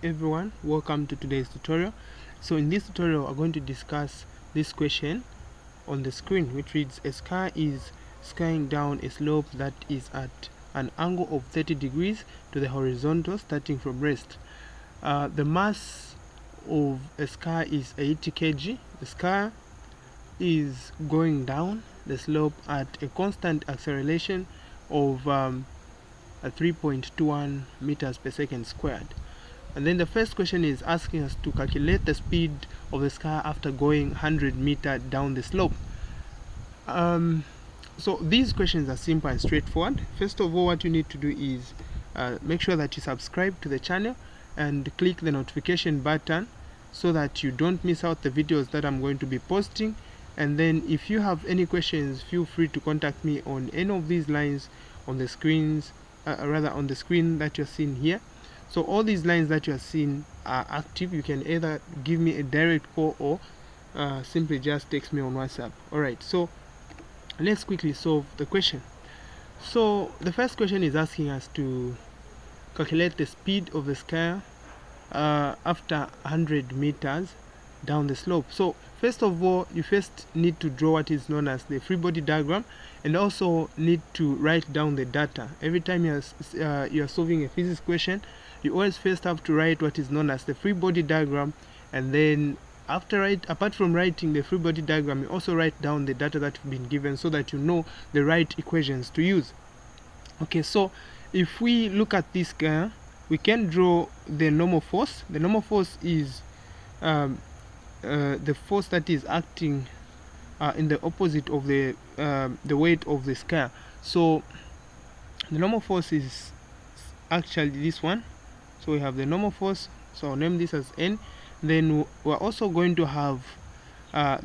Everyone, welcome to today's tutorial. So in this tutorial we're going to discuss this question on the screen, which reads: a car is skying down a slope that is at an angle of 30 degrees to the horizontal starting from rest. The mass of a car is 80 kg. The car is going down the slope at a constant acceleration of 3.21 meters per second squared. And then the first question is asking us to calculate the speed of the car after going 100 meters down the slope. So these questions are simple and straightforward. First of all, what you need to do is make sure that you subscribe to the channel and click the notification button so that you don't miss out the videos that I'm going to be posting. And then if you have any questions, feel free to contact me on any of these lines on the screens, on the screen that you're seeing here. So all these lines that you are seeing are active. You can either give me a direct call or simply just text me on WhatsApp. Alright, so let's quickly solve the question. So the first question is asking us to calculate the speed of the car after 100 meters down the slope. So first of all, you first need to draw what is known as the free body diagram, and also need to write down the data. Every time you are solving a physics question, you always first have to write what is known as the free body diagram, and then apart from writing the free body diagram, you also write down the data that you've been given so that you know the right equations to use. Okay, so if we look at this guy, we can draw the normal force. The normal force is the force that is acting in the opposite of the weight of the car. So the normal force is actually this one. So we have the normal force, so I'll name this as N. Then we're also going to have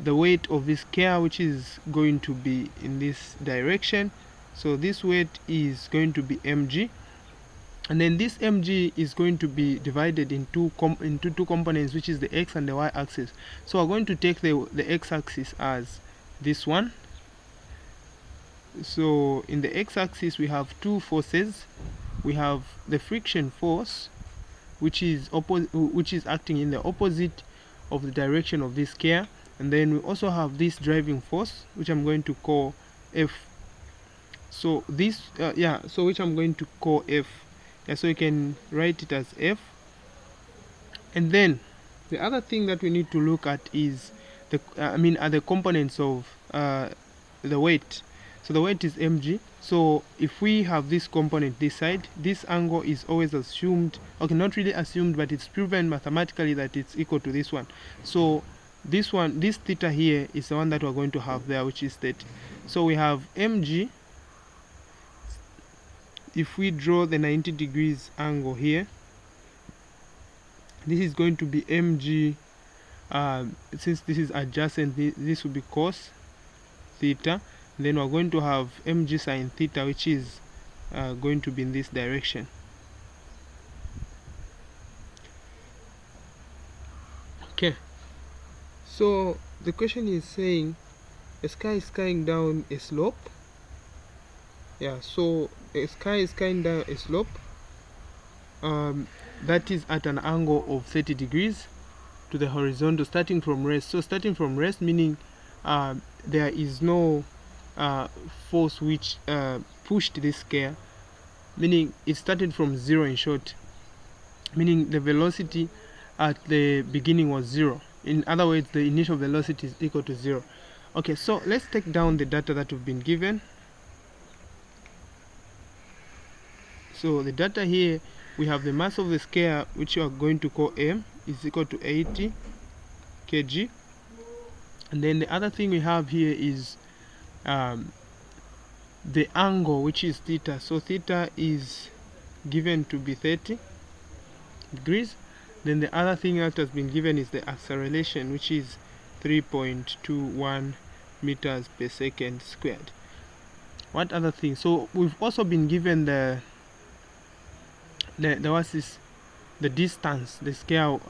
the weight of this car, which is going to be in this direction. So this weight is going to be mg, and then this mg is going to be divided into two components, which is the x and the y axis. So we're going to take the x axis as this one. So in the x axis we have two forces. We have the friction force, which is acting in the opposite of the direction of this car, and then we also have this driving force, which I'm going to call F. So this which I'm going to call F. So you can write it as F. And then the other thing that we need to look at is are the components of the weight. So the weight is mg. So if we have this component this side, this angle is always assumed, okay, not really assumed, but it's proven mathematically that it's equal to this one. So this theta here is the one that we're going to have there, which is 30. So we have mg. If we draw the 90 degrees angle here, this is going to be mg. Since this is adjacent, this will be cos theta. Then we're going to have mg sine theta, which is going to be in this direction. Okay, so the question is saying a sky is skying down a slope. So a sky is skying down a slope that is at an angle of 30 degrees to the horizontal starting from rest. So starting from rest meaning there is no force which pushed this car, meaning it started from zero, in short, meaning the velocity at the beginning was zero. In other words, the initial velocity is equal to zero. Okay, so let's take down the data that we've been given. So the data here, we have the mass of the car, which we are going to call m, is equal to 80 kg. And then the other thing we have here is the angle, which is theta. So theta is given to be 30 degrees. Then the other thing that has been given is the acceleration, which is 3.21 meters per second squared. What other thing? So we've also been given the distance the scale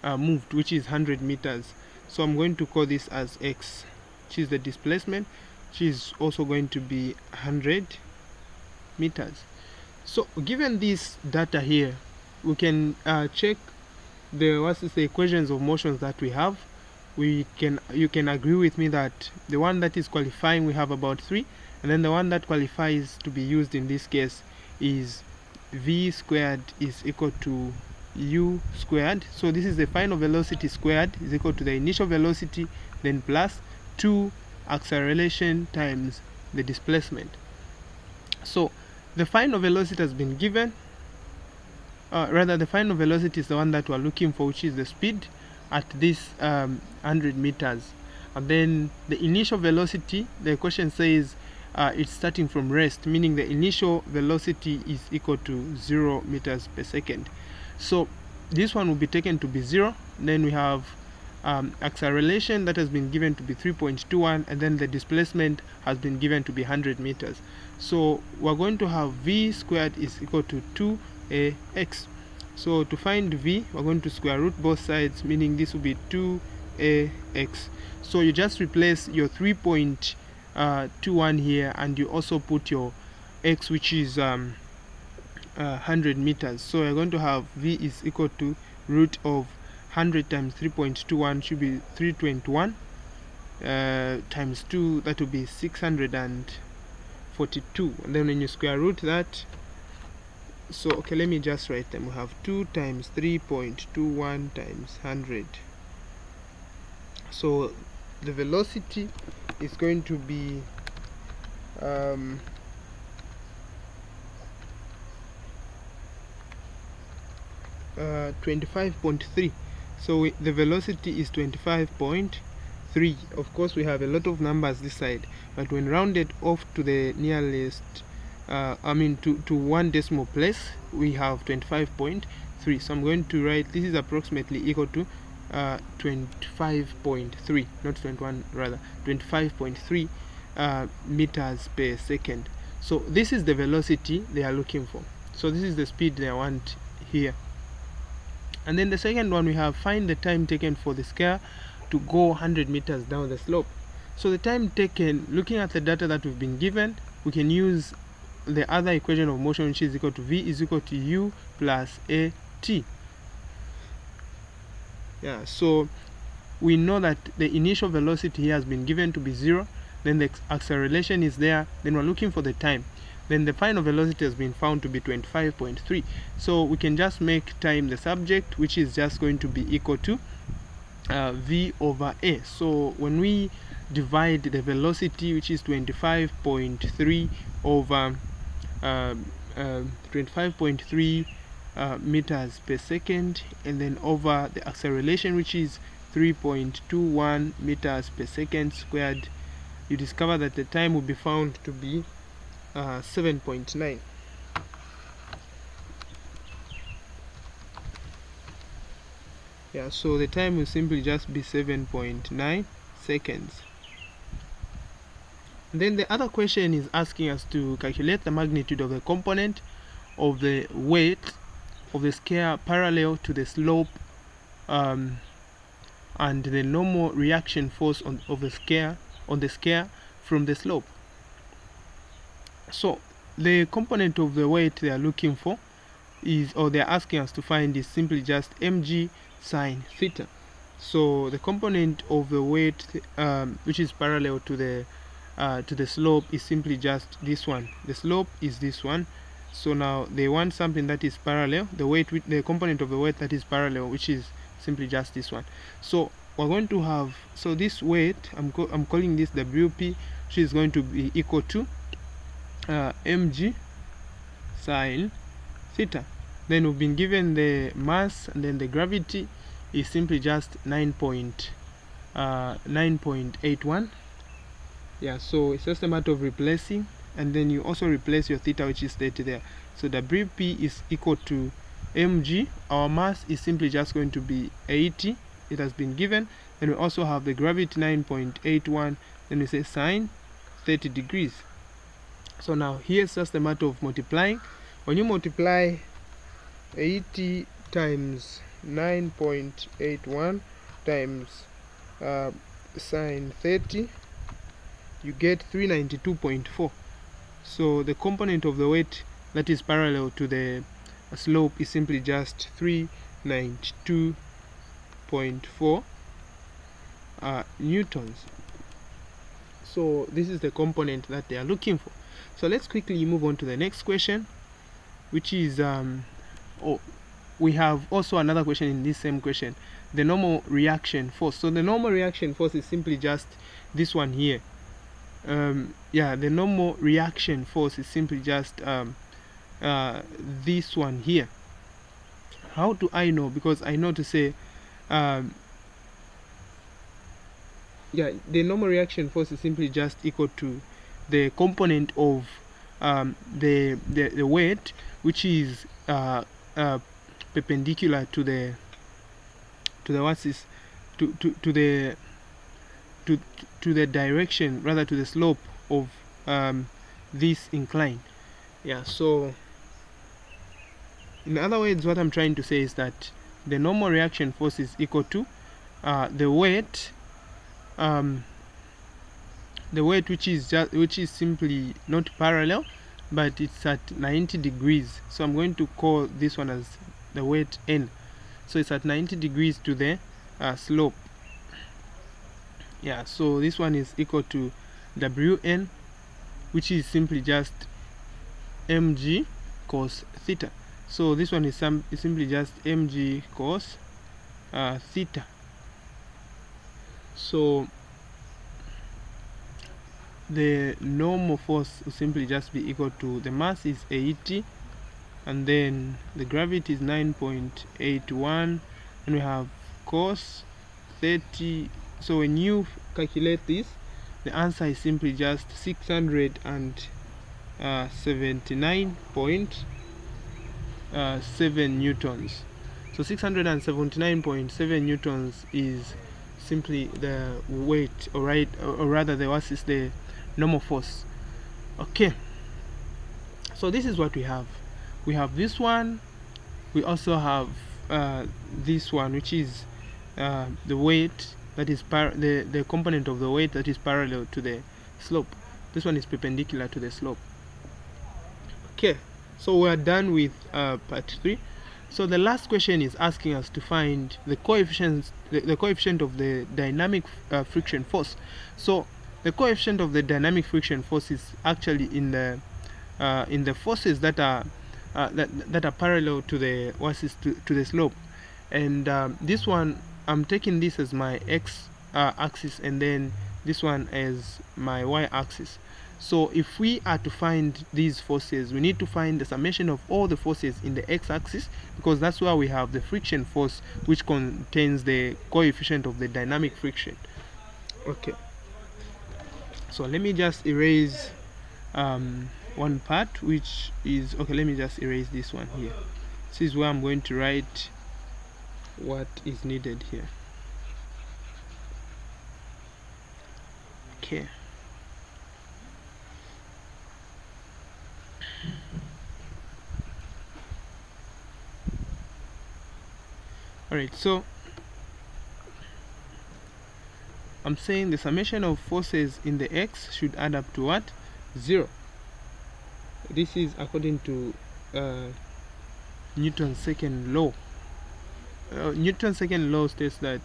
moved, which is 100 meters. So I'm going to call this as x, which is the displacement, which is also going to be 100 meters. So given this data here, we can check the equations of motions that we have. You can agree with me that the one that is qualifying, we have about 3, and then the one that qualifies to be used in this case is v squared is equal to u squared. So this is the final velocity squared is equal to the initial velocity, then plus 2 acceleration times the displacement. So the final velocity has been given, the final velocity is the one that we're looking for, which is the speed at this 100 meters. And then the initial velocity, the question says it's starting from rest, meaning the initial velocity is equal to 0 meters per second. So this one will be taken to be 0. Then we have acceleration that has been given to be 3.21, and then the displacement has been given to be 100 meters. So we're going to have v squared is equal to 2ax. So to find v, we're going to square root both sides, meaning this will be 2ax. So you just replace your 3.21 here, and you also put your x, which is 100 meters. So you're going to have v is equal to root of 100 times 3.21 should be 321 times 2, that will be 642. And then when you square root that, so okay, let me just write them. We have 2 times 3.21 times 100. So the velocity is going to be 25.3. So the velocity is 25.3. Of course, we have a lot of numbers this side, but when rounded off to the nearest to one decimal place, we have 25.3. So I'm going to write this is approximately equal to 25.3, not 21, rather 25.3 meters per second. So this is the velocity they are looking for. So this is the speed they want here. And then the second one, we have find the time taken for the scare to go 100 meters down the slope. So the time taken, looking at the data that we've been given, we can use the other equation of motion, which is equal to v is equal to u plus at. Yeah, so we know that the initial velocity here has been given to be 0, then the acceleration is there, then we're looking for the time. Then the final velocity has been found to be 25.3. So we can just make time the subject, which is just going to be equal to v over a. So when we divide the velocity, which is 25.3 over 25.3 meters per second, and then over the acceleration, which is 3.21 meters per second squared, you discover that the time will be found to be 7.9. Yeah, so the time will simply just be 7.9 seconds. And then the other question is asking us to calculate the magnitude of the component of the weight of the scare parallel to the slope and the normal reaction force on the scare from the slope. So the component of the weight they are looking for is, or they are asking us to find, is simply just mg sine theta. So the component of the weight which is parallel to the slope is simply just this one. The slope is this one. So now they want something that is parallel, the component of the weight that is parallel, which is simply just this one. So we're going to have, so this weight, I'm calling this WP, which is going to be equal to mg sine theta. Then we've been given the mass, and then the gravity is simply just 9.81. Yeah, so it's just a matter of replacing, and then you also replace your theta, which is 30 there. So WP is equal to mg. Our mass is simply just going to be 80. It has been given. And we also have the gravity 9.81. Then we say sine 30 degrees. So now here's just a matter of multiplying. When you multiply 80 times 9.81 times sine 30, you get 392.4. So the component of the weight that is parallel to the slope is simply just 392.4 newtons. So this is the component that they are looking for. So let's quickly move on to the next question, which is we have also another question in this same question, the normal reaction force. So the normal reaction force is simply just this one here. The normal reaction force is simply just this one here. How do I know? Because I know to say the normal reaction force is simply just equal to the component of the weight, which is perpendicular to the direction, rather to the slope of this incline. So in other words, what I'm trying to say is that the normal reaction force is equal to the weight which is simply not parallel, but it's at 90 degrees. So I'm going to call this one as the weight N. So it's at 90 degrees to the slope. So this one is equal to Wn, which is simply just mg cos theta. So this one is simply just mg cos theta. So the normal force will simply just be equal to, the mass is 80, and then the gravity is 9.81, and we have cos 30. So when you calculate this, the answer is simply just 679.7 newtons. So 679.7 newtons is simply the weight, or rather the normal force. Okay, so this is what we have. We have this one. We also have this one, which is the weight that is the component of the weight that is parallel to the slope. This one is perpendicular to the slope. Okay, so we are done with part 3. So the last question is asking us to find the coefficient of the dynamic friction force. So the coefficient of the dynamic friction force is actually in the forces that are parallel to the to the slope. And this one, I'm taking this as my x axis, and then this one as my y axis. So if we are to find these forces, we need to find the summation of all the forces in the x-axis, because that's where we have the friction force, which contains the coefficient of the dynamic friction. Okay, so let me just erase one part, which is, okay, let me just erase this one here. This is where I'm going to write what is needed here. Okay. Alright, so I'm saying the summation of forces in the x should add up to what? 0. This is according to Newton's second law. Newton's second law states that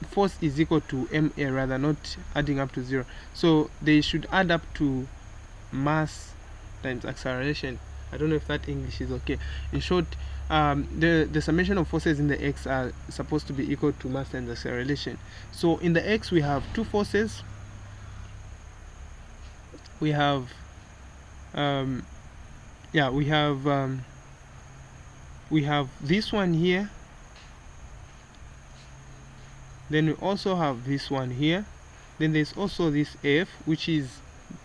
force is equal to ma, rather, not adding up to 0. So they should add up to mass times acceleration. I don't know if that English is okay. In short, the summation of forces in the x are supposed to be equal to mass times acceleration. So in the x we have two forces. We have we have this one here, then we also have this one here, then there's also this F, which is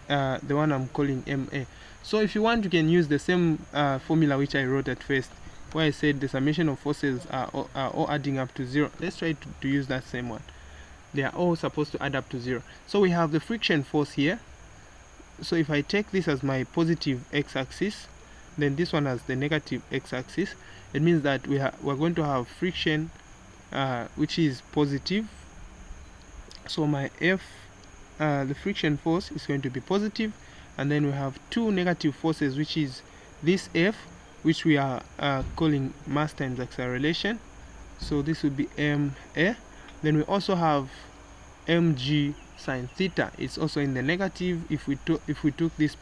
the one I'm calling MA. So if you want, you can use the same formula which I wrote at first, where I said the summation of forces are all adding up to 0. Let's try to use that same one. They are all supposed to add up to 0. So we have the friction force here. So if I take this as my positive x-axis, then this one as the negative x-axis, it means that we're going to have friction which is positive. So my F, the friction force, is going to be positive, and then we have two negative forces, which is this F, which we are calling mass times acceleration, so this would be ma. Then we also have mg sine theta. It's also in the negative if we took this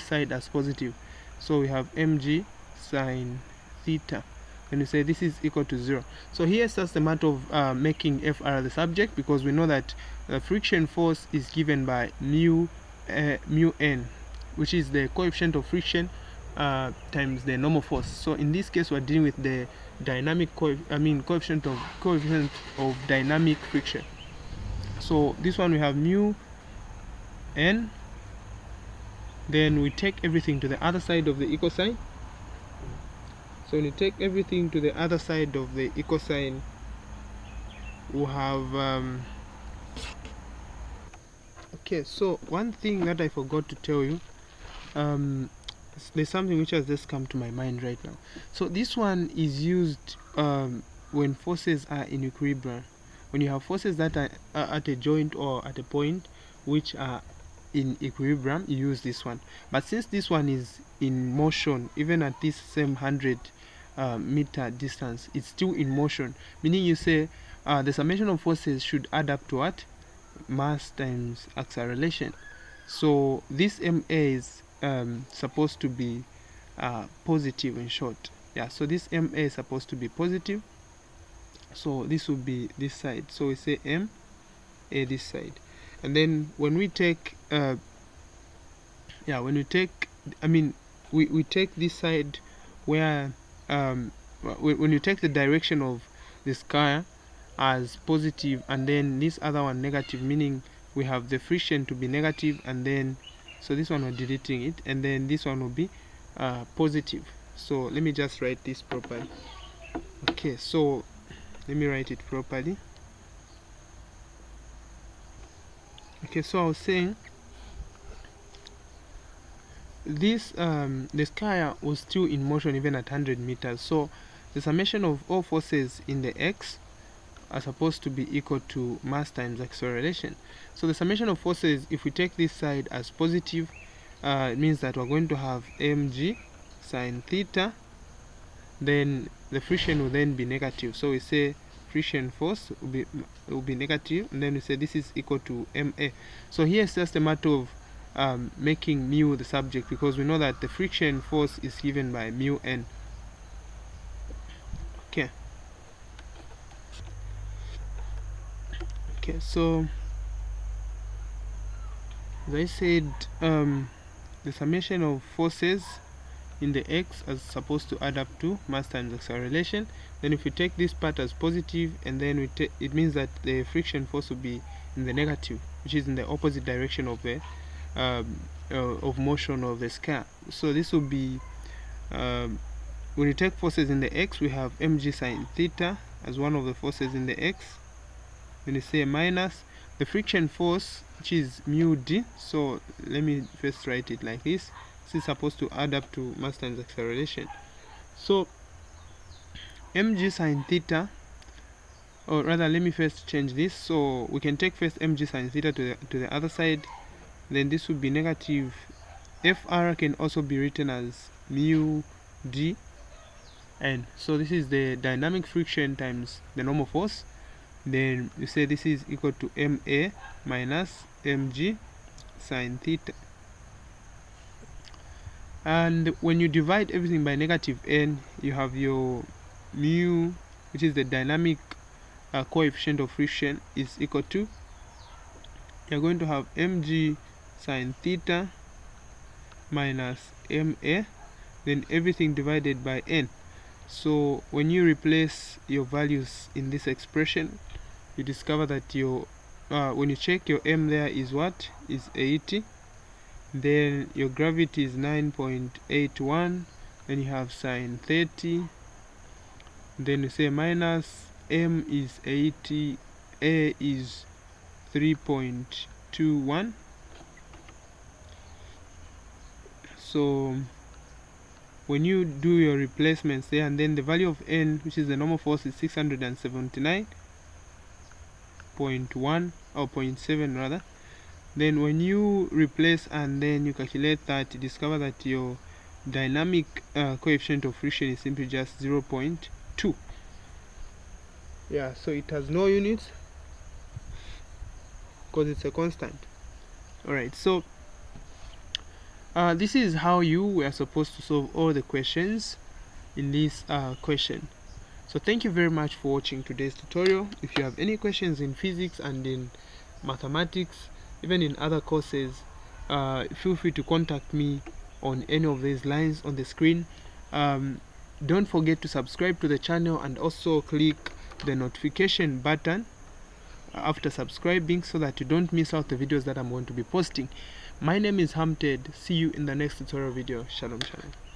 side as positive. So we have mg sine theta, and we say this is equal to 0. So here it's just a matter of making Fr the subject, because we know that the friction force is given by mu n, which is the coefficient of friction times the normal force. So in this case we're dealing with the dynamic coefficient of dynamic friction. So this one we have mu n, then we take everything to the other side of the equal sign. So when you take everything to the other side of the equal sign, we have okay, so one thing that I forgot to tell you, there's something which has just come to my mind right now. So this one is used when forces are in equilibrium. When you have forces that are at a joint or at a point which are in equilibrium, you use this one. But since this one is in motion, even at this same 100 meter distance, it's still in motion, meaning you say the summation of forces should add up to what? Mass times acceleration. So this ma is supposed to be positive, in short. Yeah, so this ma is supposed to be positive, so this will be this side. So we say ma this side, and then when we take we take this side where when you take the direction of this car as positive and then this other one negative, meaning we have the friction to be negative, and then so this one we're deleting it, and then this one will be positive. So let me just write this properly. Okay, so let me write it properly. Okay, so I was saying this this car was still in motion even at 100 meters. So the summation of all forces in the x are supposed to be equal to mass times acceleration. So the summation of forces, if we take this side as positive, it means that we're going to have mg sine theta, then the friction will then be negative. So we say friction force will be negative, and then we say this is equal to ma. So here it's just a matter of making mu the subject, because we know that the friction force is given by mu n. Okay. Okay, so as I said, the summation of forces in the x is supposed to add up to mass times acceleration. Then if we take this part as positive, and then it means that the friction force will be in the negative, which is in the opposite direction of the of motion of the car. So this will be when you take forces in the x, we have mg sine theta as one of the forces in the x. When you say minus the friction force, which is mu d. So let me first write it like this. This is supposed to add up to mass times acceleration. So mg sine theta, or rather let me first change this. So we can take first mg sine theta to the other side, then this would be negative. Fr can also be written as mu d, and so this is the dynamic friction times the normal force. Then you say this is equal to ma minus mg sine theta, and when you divide everything by negative n, you have your mu, which is the dynamic coefficient of friction, is equal to, you're going to have mg sine theta minus ma, then everything divided by n. So when you replace your values in this expression, you discover that your when you check, your m there is what? Is 80. Then your gravity is 9.81. Then you have sine 30. Then you say minus m is 80, a is 3.21. So when you do your replacements there, and then the value of n, which is the normal force, is 679.1 or 0.7 rather. Then when you replace and then you calculate that, you discover that your dynamic coefficient of friction is simply just 0.2. Yeah, so it has no units because it's a constant. Alright, so this is how you were supposed to solve all the questions in this question. So thank you very much for watching today's tutorial. If you have any questions in physics and in mathematics, even in other courses, feel free to contact me on any of these lines on the screen. Don't forget to subscribe to the channel and also click the notification button after subscribing so that you don't miss out the videos that I'm going to be posting. My name is Hamted. See you in the next tutorial video. Shalom, shalom.